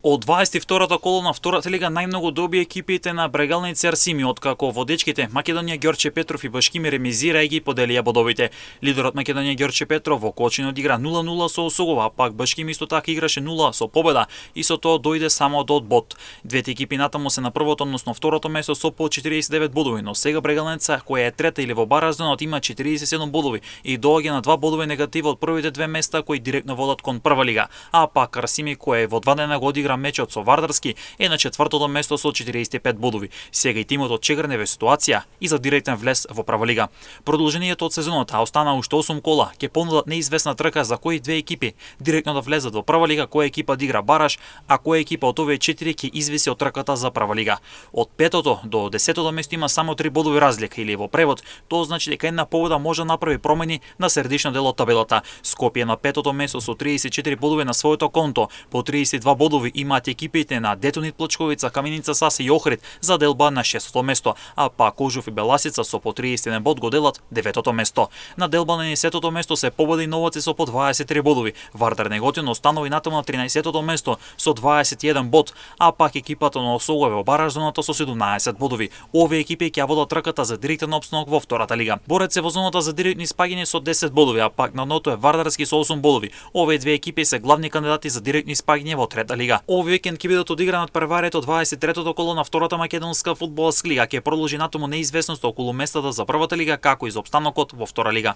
Од 22-та коло на втората лига најмногу доби екипите на Брегалници Арсими, откако водечките Македонија Ѓорче Петров и Башкими ремизира и ги поделија бодовите. Лидерот Македонија Ѓорче Петров во Кочино одигра 0-0 со Осугова, пак Башкими исто така играше 0 со победа и со тоа дојде само до одбод. Двете екипи натаму се на првото, односно второто место со по 49 бодови, но сега Брегалница, која е трета или во бараздонот, има 47 бодови и доаѓа на 2 бодови негатива од првите две места кои директно водат кон прва лига. А пак Арсими, која е во 2 дена го одигра мечот со Вардарски, е на четвртото место со 45 бодови. Сега и тимот од Чегрне во ситуација и за директен влез во прва лига. Продолжението од сезоната остана уште 8 кола, ќе понудат неизвестна трка за кои две екипи директно да влезат во прва лига, која екипа да игра бараж, а која екипа од овие 4 ќе извиси од трката за прва лига. Од 5-то до 10-то место има само 3 бодови разлика, или во превод тоа значи дека една победа може да направи промени на средишно дел од табелата. Скопје на 5-то место со 34 бодови на своето конто, по 32 бодови имаат екипите на Детонит Плочковица, Каменица Саси и Охрид за делба на 6-то место, а пак Кожув и Беласица со по 31 бод го делат 9-то место. На делба на 10-то место се победи Новаци со по 23 бодови. Вардар Неготино останува и натаму на 13-то место со 21 бод, а пак екипата на Осугова во баражзоната со 17 бодови. Овие екипи ќе водат трката за директен опстанок во втората лига. Борец се во зоната за директни спаѓање со 10 бодови, а пак на дното е Вардарски со 8 бодови. Овие две екипи се главни кандидати за директни спаѓање во трета лига. Овој викенд ќе бидат одигранат прварието 23-то коло на втората македонска фудбалска лига, ќе продолжи натаму неизвестност околу местата за првата лига, како и за опстанокот во втора лига.